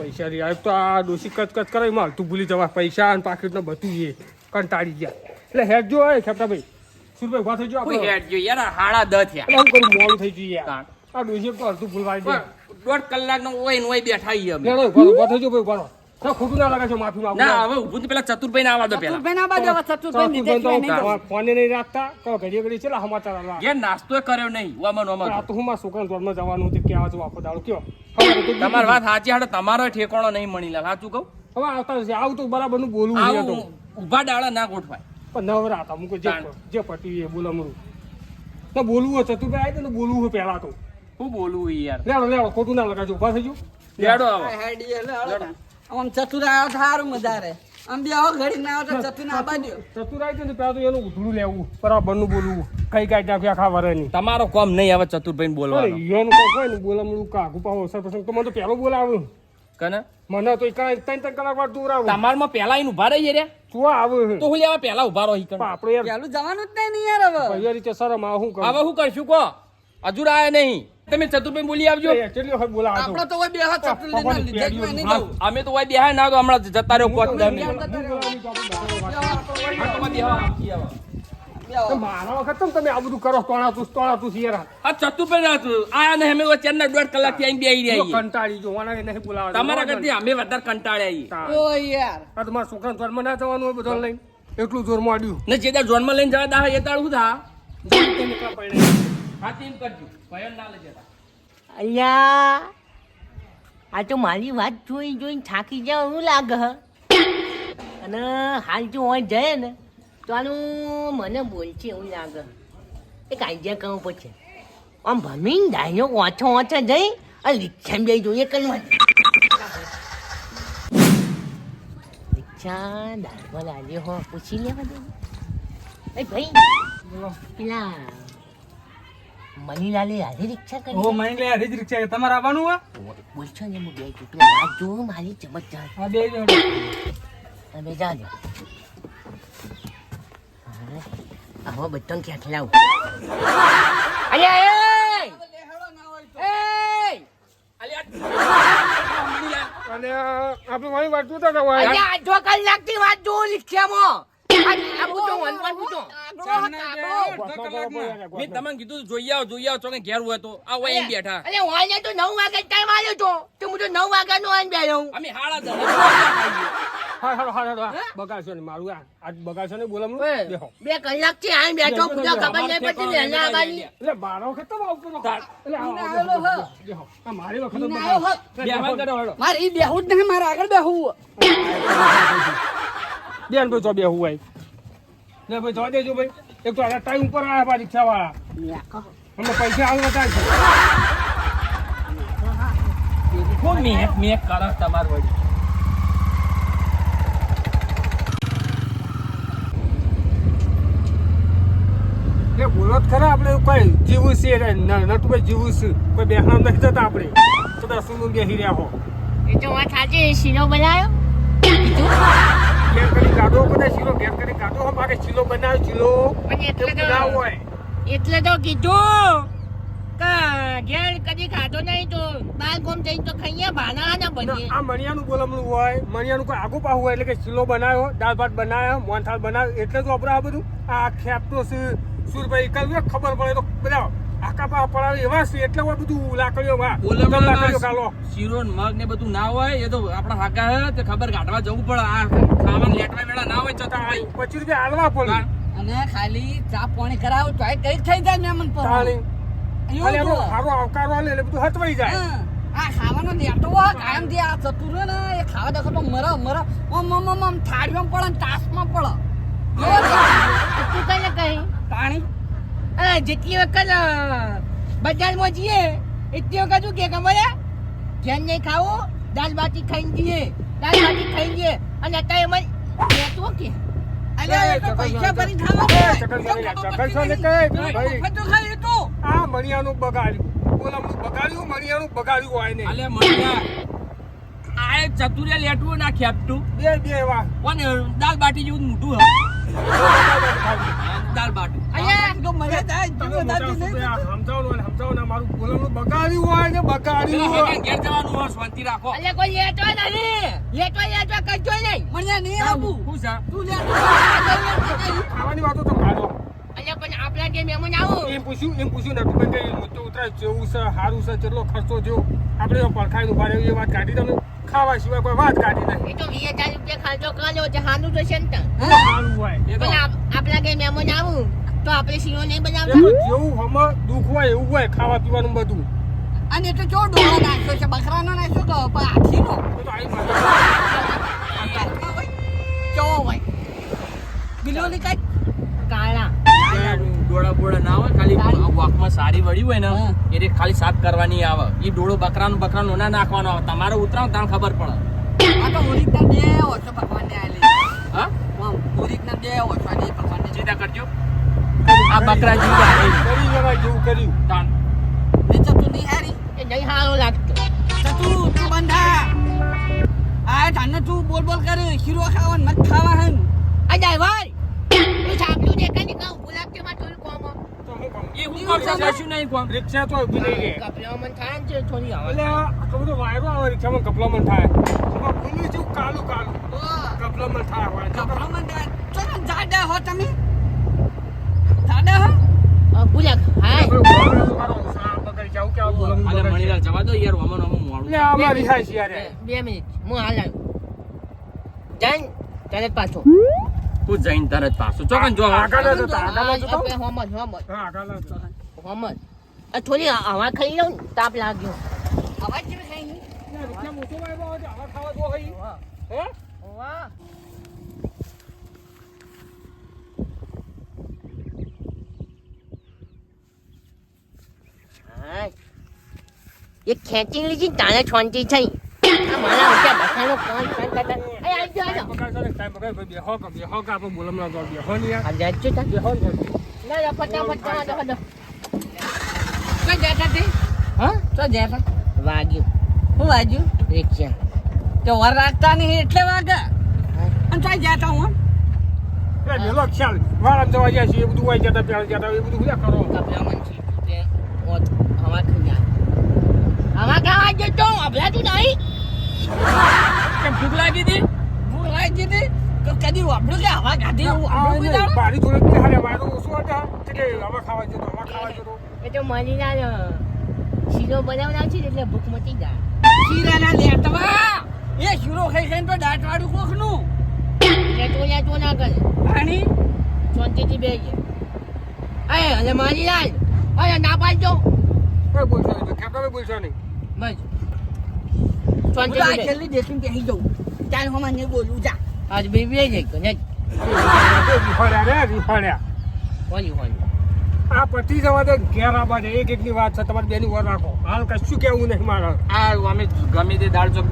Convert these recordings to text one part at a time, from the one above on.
પૈસા રે તો આ ડોસી કચ કરે માં તું ભૂલી જવા પૈસા અને પાકીટ ને બધું એ કંટાળી ગયા એટલે હેડ જો હોય ખેપટાભાઈ સુરભાઈ ઉભા થઈ જાઓ કોઈ હેડ જો યાર હાડા દ થયા આમ કરું મોડું થઈ ગયું યાર આ ડોસી તો અડધું ભૂલવાઈ દે 1.5 કલાકનો ઓય ને ઓય બેઠા ઈ અમે લેડો ઉભા થઈ જાઓ ભાઈ ઉભા તો ખોટું ના લાગે છે માથું ના ના હવે ઊભું તો પેલા ચતુરભાઈ ને આવવા દો પેલા ચતુરભાઈ ના બાજુ ચતુરભાઈ ની દેખવા નહીં ફોને નહીં રાખતા કહો ઘડી છે સમાચાર આલા ઘેર નાસ્તો કર્યો નહીં વામન વામન આ તો હું માં છોકરાને જોડમાં જવાનું છે કે આવો છો આખો દાડો કયો તમારી વાત સાચી હાડે તમારો ઠેકાણો નહીં મળી લે સાચું કહું હવે આવતા છે આવું તો બરાબર નું બોલવું નહીં તો ઊભા ડાળા ના ગોઠવાય પણ નવરા હતા મુકો જે પટી એ બોલમરું તો બોલવું હોય ચતુરભાઈ આવી તો બોલવું હોય પહેલા તો શું બોલવું યાર લેડો ખોટું ના લગાજો ઉભા થઈ લેડો આવો હેડી લે આમ ચતુર આવ્યો થારું મજા રે આમ બે આવો ઘડી ના આવ્યો તો ચતુર ના બાજુ ચતુર આવી તો પેલા તો એનું ઉધડું લેવું બરાબર નું બોલવું કઈ કાઢ નાખ્યા ખાવા ની તમારો કોમ નહીં આવે ચતુરભાઈ બોલવાનો એનું કોઈ કોઈ ને બોલમરું કાકુ પાવો સર પ્રસંગ તો મને તો પહેલો બોલાવું કને મને તો 3 કલાક વાર દૂર આવું તમારમાં પેલા આઈને ઉભા રહી રે તું આવે તો હું લેવા પેલા ઉભા રહી કર આપણે યાર પેલું જવાનું જ નહીં યાર હવે કઈ રીતે શરમ આ હું કરું હવે શું કરશું કો હજુ આયા નહીં તમે ચતુરભાઈ બોલી આવજો કેટલી વખત બોલાવો આપણો તો કોઈ બે હાથ ચતુર લઈને લીધે જ નહીં જવું અમે તો ઓય બેહાય ના તો હમણાં જતા રહ્યો પોત દમ મારા વખત તમે આ બધું કરો તોણા તું યાર આ ચતુરભાઈ આયા ને અમે ચેન્નઈ 1.5 કલાક થી આઈને બેહી રહ્યા કંટાળી જોવાના નહીં બોલાવા તમારા કરતી અમે વધારે કંટાળ્યા ઓ યાર આ તમારા છોકરાને જોરમાં ના જવાનું હોય બધા લઈને એટલું જોર માંડ્યું ને જે જોનમાં લઈને જવા દા એ તાળ શું થા હા તેમ કરજો ભયન ના લઈ જતા અલ્યા આ તો મારી વાત જોઈને થાકી જાવ એવું લાગે હ અને હાલ જો હોય જાય ને તો આનું મને બોલશે એવું લાગે એક આઈડિયા કરવો પડશે આમ ભમીને ડાયનો ઓછો જઈ આ રિક્ષા જઈ જોઈએ કરવા રિક્ષા દાળમાં લાવ્યો હો પૂછી લેવા દે એ ભાઈ પેલા મનીલાલે આધી રિક્ષા કરી ઓ મને લે આધી જ રિક્ષા તમારે આવવાનું હો બોલશો ને હું બે તું વાત જો મારી ચમત્કાર હા બે જો તમે જાજો આવો બટન ક્યાંથી લાવ અલ્યા અને આપણે વળી વાત જોતા હતા હોય અલ્યા અડધો કલાકની વાત જો રિક્ષામાં આ પૂછો વન પૂછો મેં તમને કીધું જોઈ આવો ચોકે ઘેર હોય તો આ હોય એમ બેઠા અરે હું તો 9 વાગે ટાઈમ આવ્યો તો હું તો 9 વાગ્યાનો આન બેઠો અમે હાડા હા બગાડશો ને મારું આજ બગાડશો ને બોલમનું બેહો 2 કલાકથી આન બેઠો પૂછો ખબર નહીં પડતી વહેલા આવવાની એટલે બારો વખત તો આવતો નો એટલે આવો બેહો આ મારી વખત તો બેહવા કરો હેડો મારે ઈ બેહું જ નહીં મારે આગળ બેહવું બેન ભાઈ જો બેહું હોય ને ભાઈ જવા દેજો ભાઈ એક તો આ ટાઈમ ઉપર આયા પા રિક્ષા વાળા અમને પૈસા આવું બતાવશે કોણ મેક કરો તમાર વડી એ બોલો ખરા આપણે કોઈ જીવું છે નટુભાઈ જીવું છે કોઈ બેહણા નથી જતા આપણે તો 10 મિનિટ બેહી રહ્યા હો એ તો વાત સાચી શીરો બનાવ્યો ઘેર કરી કાઢો બધા શીરો ઘેર કરી કાઢો હો મારે ચીલો બનાવ્યો ચીલો પણ એટલે તો ના હોય એટલે તો કીધું કે ઘેર કદી ખાધો નહીં તો બાર ગોમ જઈને તો ખાઈએ ભાના ના બનીએ આ મણિયાનું બોલમણું હોય મણિયાનું કોઈ આગુ પાહું હોય એટલે કે ચીલો બનાવ્યો દાળ ભાત બનાવ્યો મોહનથાળ બનાવ્યો એટલે તો આપણે આ બધું આ ખેપતો છે સુરભાઈ કલ ખબર પડે તો બધા આકા પા પડાવે એવા છે એટલે હોય બધું લાકડીઓ લાકડીઓ કાલો શીરો મગ ને બધું ના હોય એ તો આપણા હાકા હે તે ખબર કાઢવા જવું પડે આ ખાવા લેટવા વેળા ના હોય છતાં હોય 25 રૂપિયા હાલવા પડે અને ખાલી ચા પાણી કરાવો તો કઈ થઈ જાય ને મન પર સારો આવકારો આલે એટલે બધું હતવાઈ જાય આ ખાવાનો લેટો કાયમ જે આ ચતુર ને એ ખાવા દેખો તો મરા ઓમ થાળીમાં પડે ને તાસમાં પડે તું કઈ કઈ પાણી જેટલી વખત બજારમાં જઈએ એટલી વખત શું કે ખબર જેમ નહીં ખાવું દાલ બાટી ખાઈને જઈએ અને અત્યારે મને લેતું કે પૈસા ભરી આ મણિયાનું બગાડ્યું બોલમનું બગાડ્યું મણિયાનું બગાડ્યું હોય ને અલે મણિયા આ ચતુરિયા લેટવું ના ખેપતું બે એવા કોને દાલ બાટી જેવું મોટું હે દાળ બાટું અલ્યા તો મને થાય તમે જીવ મોટા દાદી છો તો નહીં યાર સમજાવો ને સમજાવો ને મારું બોલવાનું બગાડ્યું હોય ને બગાડ્યું હોય ઘેર જવાનું હોય શાંતિ રાખો અલ્યા કોઈ લેતો નહીં લેતો કરજો નહીં મને નહીં આવું શું છે તું લે ખાવાની વાતો તો કાઢો અલ્યા પણ આપણા જે મહેમાન આવું એમ પૂછ્યું ને તું કે મોટો ઉતરાય જેવું છે સારું છે કેટલો ખર્ચો થયો આપણે તો પડખાઈ ઉભા રહ્યો એ વાત કાઢી તમે ખાવા સિવાય કોઈ વાત કાઢી નહીં એ તો 20,000 રૂપિયા ખર્ચો કર્યો છે હાનું તો છે ને સારું હોય એ તો પણ આપણા જે મહેમાન આવું તો આપણે શીરો નહીં એ તો બનાવતા જેવું હમણાં દુઃખ હોય એવું હોય ખાવા પીવાનું બધું અને તો જો ડોળો નાખ્યો છે બકરાનો નાખ્યો કે હાથીનો એ તો આઈ મજા કેવો હોય બિલોલી કઈ કાળા ડોળા બોળા ના હોય ખાલી વાકમાં સારી વળી હોય ને હા. એ ખાલી સાફ કરવાની આવે એ ડોળો બકરાનું ના નાખવાનો આવે તમારે ઉતરાવ તાણ ખબર પડે આ તો ઓરિજિનલ બે વર્ષો ભગવાનને આલી હા ઓરિજિનલ બે વર્ષો આલી ભગવાનને ચિંતા કરજો આ બકરા જીવા કરી જવાય જેવું કર્યું તાણ ને તો તું નહીં હારી એ નહીં સારું લાગતું તો તું બંધા આ તાને તું બોલ બોલ કરે શીરો ખાવા મત ખાવા હન અજય ભાઈ તું સાંભળ્યું છે કે નહીં કહું ગુલાબ કે માં થોડું કોમ તો હું કહું એ હું કોમ છે શું નહીં કોમ રિક્ષા તો ઊભી નહીં રહે કપડાં મન થાય ને છે થોડી હવા એટલે આટલો બધો વાયરો આવે રિક્ષામાં કપલામણ થાય એમાં ભૂલી જેવું કાલું કપલામણ થાય હોય કપડામાં તો જાડા હો તમે જાડા હો ગુલાબ હા અલે મણીલાલ જવા દો યાર અમન મોડું અમારી થાય છે યાર 2 મિનિટ હું હાલ આવ્યો જાન તરત પાછો તું જઈને તરત પાછું ચોકન જો આગળ જ હતા, આગળ જ હતો. આપણે હોમત હા આગળ જ હતો. થોડી હવા ખાઈ લઉં ને તાપ લાગ્યો અવાજ કેમ થાય નહીં એટલે રિક્ષા મોટો વાયરો આવે છે, આવા ખાવા જો હઈ. હે? હા એ ખેંચી લીધી ને તાણે છોંટી થઈ આ મારા ઊંચા બસાનો કાન કાન કાન એ આવજો આવજો પકડ કરે, કાંઈ પકડ, ભાઈ બેહો કે આપણે બોલમણા તો બેહો ને યાર. આ જાજો તા બેહો ને ભાઈ. ના ના ફટાફટ જવા દો દો તો જતા તે હા તો જતા વાગ્યું હું વાજ્યું રિક્ષા તો વર રાખતા નહીં એટલે વાગે અને તો જતા હું એ મેલો ખ્યાલ વાળામાં જવા ગયા છીએ, એ બધું હોય જતા પેલા જતા એ બધું ક્યાં કરો કપડા મન છે તે ઓત હવા ખાઈ જાય હવા ખાવા જતો અભલા તું નહીં કેમ ભૂખ લાગી હતી ભૂખ લાગી હતી તો કદી વાપર્યું કે હવા ગાધી હું વાપર્યું કોઈ દાડો? બારી થોડે બી હારે વાયરો ઓછો હતા એટલે હવા ખાવા જતો એ તો મરીના શીરો બનાવના છે એટલે ભૂખ મટી જાય શીરાના લેટવા એ શીરો ખાઈ ખાઈને તો દાંત વાળું કોખનું એટલે તો ના કરે પાણી શાંતિથી બેસજે અરે અને મારીલાલ અરે ના પાડજો કોઈ બોલશો નહીં, ખેતરે બોલશો નહીં. બસ હું તો આ શાંતિથી બેસ. છેલ્લી દેખીને બેસી જાઉં ત્યારે હું મને બોલું જા આજ બેબી જઈ ગયો ને રીફાડ્યા રે, રીફાડ્યા. હોલી હોલી આ પતી જવા દે, ઘેર આવવા દે, એક એકની વાત છે, તમારી બેની વર રાખો. હાલ કશું કેવું નહીં મારે. આ અમે ગમે તે દાળ ચોક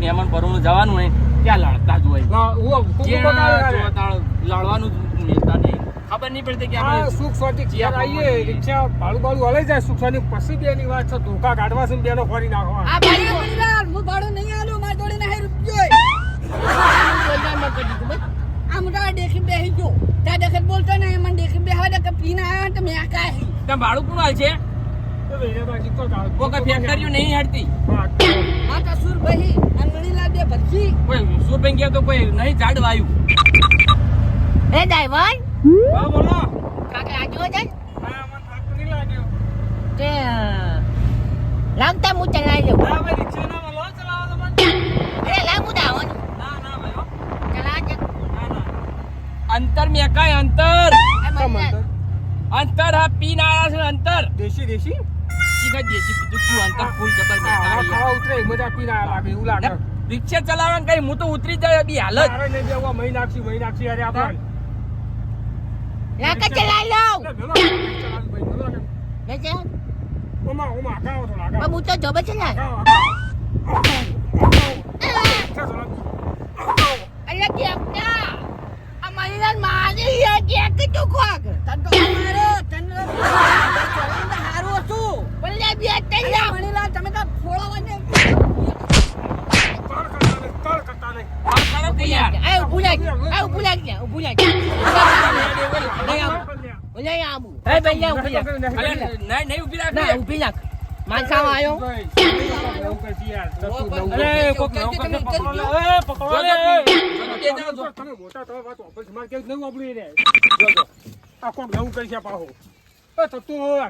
મહેમાન પરવાનું જવાનું હોય ત્યાં લડતા જ હોય ના, હું જ્યાં બગાડે જો તાળ લડવાનું જ મિલતા નહીં ખબર નહીં પડતી કે આ આપણે સુખ શાંતિ ઘેર આવીએ, રિક્ષા ભાડું બાળું હલાઈ જાય, સુખ શાંતિ પછી બેની વાત છે, ધોકા કાઢવા છે ને બેનો ફરી નાખો. આ ભાઈ મરીલાલ, હું ભાડું નહીં આલું મારી જોડે નહીં રૂપિયો આમ તો આ દેખી બેસી ગયો ત્યાં દેખત બોલતો ને મને દેખી બેહવા દે કે પીને આવ્યા તો મેં કાંઈ ત્યાં ભાડું કોણ હાલ છે તો એને બાજુ તો ગાળ- કોઈ ફેક્ટરીઓ નહીં હેડતી હા, આ તો સુરભાઈ અંગણીલાલ બે ભરસી કોઈ સુરભાઈ ગયા તો કોઈ નહીં ઝાડ વાયું એ ડ્રાઈવર હા, બોલો. કાકા આજો છે હા, મને થાક તો નહીં લાગ્યો. તે લાગતા હું ચલાવી લઉં હા, ભાઈ, રિક્ષાના વલો ચલાવો તમારે? અરે લાગુ દાવાનું ના, ના, ભાઈ, હો. ચલાવજે ના, ના. અંતર મેકાય અંતર કેમ અંતર? અંતર હા પીન આયા છે અંતર દેશી દેશી શીખા દેશી કીધું શું અંતર ફૂલ જબર હા, મેકાય ખાવા ઉતરે મજા પીને આયા લાગે એવું લાગે. રિક્ષા ચલાવવાનું કઈ હું તો ઉતરી જાય બી હાલત તારે નહીં બેહવા, મહી નાખશી અરે આપણે. લાગે ચલાવી લઉં એટલે ભેલો ચલાવી, ભાઈ, ભેલો ને. ને છે ઓમાં આગાવો થોડો, આગાવો. બાબુ તો જબર છે ને આગાવો, આગાવો. રિક્ષા ચલાવી. અરે કેપટા આ મરીલાલ મારી કે તું કોક તને તો અમારે તને હારું હતું બોલે બે તઈ અરે મણીલાલ તમે તો ફોડાવા ને તળ કરતા નહીં. આ કરો નથી યાર. આ ઊભું લાગ આ ઊભું લાગ જા ઊભું લાગ નહીં આવું નહીં આવું હે ભૈયા ઊભી લાગ અરે, નહીં ઊભી રાખ ના ઊભી લાગ માનસામાં આવ્યો એવું કરશે યાર. અરે, કોક નવું કરશે, પકડો લે. એ, પકડો લે. તે જાઓ, જો. તમે મોટા તમે વાત વાપરશો. મારે કેવું નહીં વાપરી રે. જો, જો. આ કોક નવું કરશે પાછું. એ થતું હોય.